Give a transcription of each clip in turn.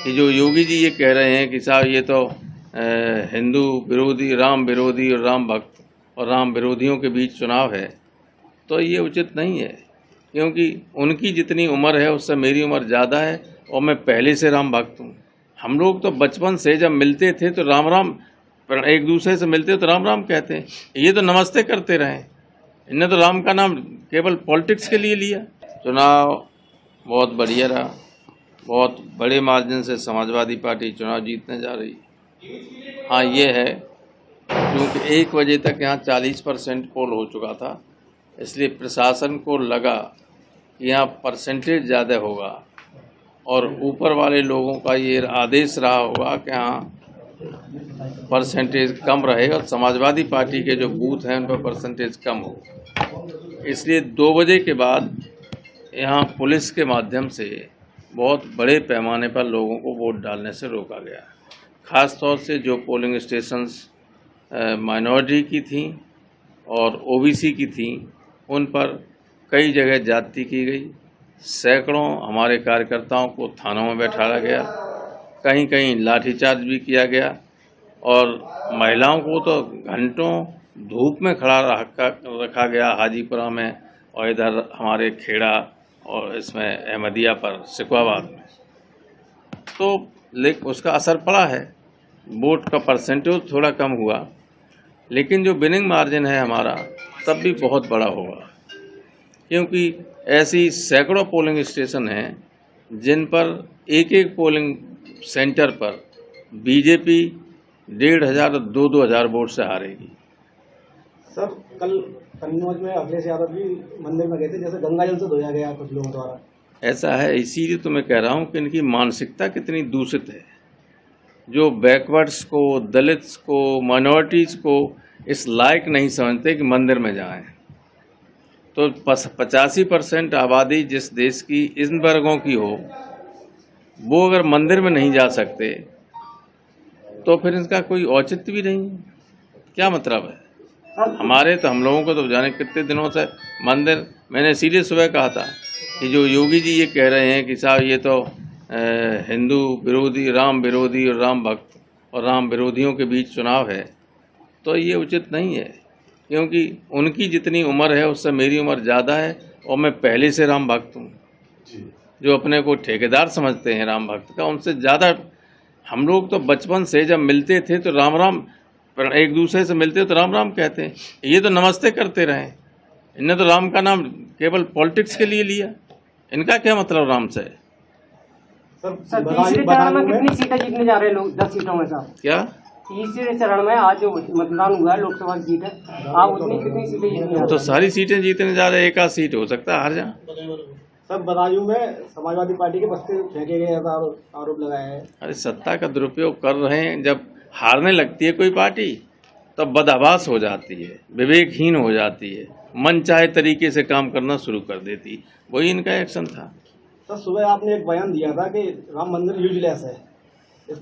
कि जो योगी जी ये कह रहे हैं कि साहब ये तो हिंदू विरोधी, राम विरोधी और राम भक्त और राम विरोधियों के बीच चुनाव है, तो ये उचित नहीं है, क्योंकि उनकी जितनी उम्र है उससे मेरी उम्र ज़्यादा है और मैं पहले से राम भक्त हूँ। हम लोग तो बचपन से जब मिलते थे तो राम राम, एक दूसरे से मिलते तो राम राम कहते हैं, ये तो नमस्ते करते रहे। इन्हें तो राम का नाम केवल पॉलिटिक्स के लिए लिया। चुनाव बहुत बढ़िया रहा, बहुत बड़े मार्जिन से समाजवादी पार्टी चुनाव जीतने जा रही है। हाँ, ये है क्योंकि 1 बजे तक यहाँ 40% पोल हो चुका था, इसलिए प्रशासन को लगा कि यहाँ परसेंटेज ज़्यादा होगा और ऊपर वाले लोगों का ये आदेश रहा होगा कि यहाँ परसेंटेज कम रहेगा और समाजवादी पार्टी के जो बूथ हैं उन पर परसेंटेज कम हो। इसलिए 2 बजे के बाद यहाँ पुलिस के माध्यम से बहुत बड़े पैमाने पर लोगों को वोट डालने से रोका गया। ख़ास तौर से जो पोलिंग स्टेशंस माइनॉरिटी की थी और ओबीसी की थी, उन पर कई जगह ज्यादती की गई। सैकड़ों हमारे कार्यकर्ताओं को थानों में बैठाया गया, कहीं कहीं लाठीचार्ज भी किया गया और महिलाओं को तो घंटों धूप में खड़ा रखा गया हाजीपुरा में और इधर हमारे खेड़ा और इसमें अहमदिया पर सिकवाबाद में। तो लेकिन उसका असर पड़ा है, वोट का परसेंटेज थोड़ा कम हुआ, लेकिन जो विनिंग मार्जिन है हमारा तब भी बहुत बड़ा होगा, क्योंकि ऐसी सैकड़ों पोलिंग स्टेशन हैं जिन पर एक एक पोलिंग सेंटर पर बीजेपी 1,500 2,000 वोट से हारेगी। सर, कल कन्नौज में अखिलेश यादव भी मंदिर में गए थे, जैसे गंगा जल से धोया गया कुछ लोगों द्वारा। ऐसा है, इसीलिए तो मैं कह रहा हूँ कि इनकी मानसिकता कितनी दूषित है। जो बैकवर्ड्स को, दलित्स को, माइनॉरिटीज़ को इस लायक नहीं समझते कि मंदिर में जाएं। तो 85% आबादी जिस देश की इन वर्गों की हो, वो अगर मंदिर में नहीं जा सकते तो फिर इसका कोई औचित्य भी नहीं। क्या मतलब है? हमारे तो हम लोगों को तो जाने कितने दिनों से मंदिर, मैंने इसीलिए सुबह कहा था कि जो योगी जी ये कह रहे हैं कि साहब ये तो हिंदू विरोधी, राम विरोधी और राम भक्त और राम विरोधियों के बीच चुनाव है, तो ये उचित नहीं है, क्योंकि उनकी जितनी उम्र है उससे मेरी उम्र ज़्यादा है और मैं पहले से राम भक्त हूँ। जो अपने को ठेकेदार समझते हैं राम भक्त का, उनसे ज़्यादा हम लोग तो बचपन से जब मिलते थे तो राम राम, एक दूसरे से मिलते तो राम राम कहते हैं, ये तो नमस्ते करते रहे। इन्हें तो राम का नाम केवल पॉलिटिक्स के लिए लिया। इनका क्या मतलब राम से? सर, तीसरे चरण में कितनी सीटें जीतने जा रहे हैं लोग? 10 सीटों में सर। क्या तीसरे चरण में आज जो मतदान हुआ है लोकसभा की सीट है, आप उतनी कितनी सीटें जीतने? तो सारी सीटें जीतने जा रहे हैं, 1 आध सीट हो सकता है हार जाए। सब बदायूं में समाजवादी पार्टी के बस्ते फेंके गए आरोप लगाए हैं। अरे सत्ता का दुरुपयोग कर रहे हैं। जब हारने लगती है कोई पार्टी तब बदहवास हो जाती है, विवेकहीन हो जाती है, मन चाहे तरीके से काम करना शुरू कर देती। वही इनका एक्शन था। सर, सुबह आपने एक बयान दिया था कि राम मंदिर यूजलेस है।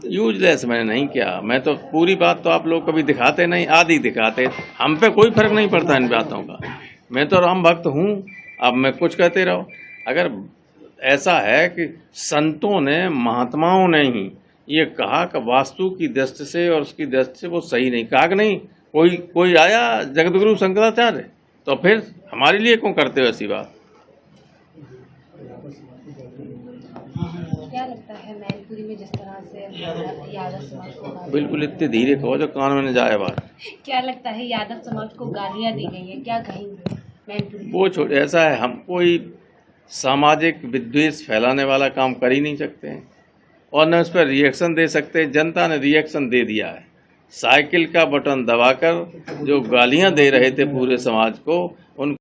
यूजलेस मैंने नहीं किया। मैं तो पूरी बात तो आप लोग कभी दिखाते नहीं, आधी दिखाते। हम पे कोई फर्क नहीं पड़ता इन बातों का। मैं तो राम भक्त हूँ, अब मैं कुछ कहते रहो। अगर ऐसा है कि संतों ने, महात्माओं ने ही ये कहा कि वास्तु की दृष्टि से और उसकी दृष्टि से वो सही नहीं कहा कि नहीं, कोई आया जगतगुरु शंकराचार्य, तो फिर हमारे लिए क्यों करते हो ऐसी बात? क्या लगता है मैनपुरी में जिस तरह से यादव समाज को, बिल्कुल इतने धीरे कहो जो कान में न जाए बात। क्या लगता है यादव समाज को गालियां दी गई है, क्या कहेंगे मैनपुरी? वो छोड़, ऐसा है, हम कोई सामाजिक विद्वेष फैलाने वाला काम कर ही नहीं सकते हैं और न उस पर रिएक्शन दे सकते। जनता ने रिएक्शन दे दिया है। साइकिल का बटन दबाकर जो गालियां दे रहे थे पूरे समाज को, उन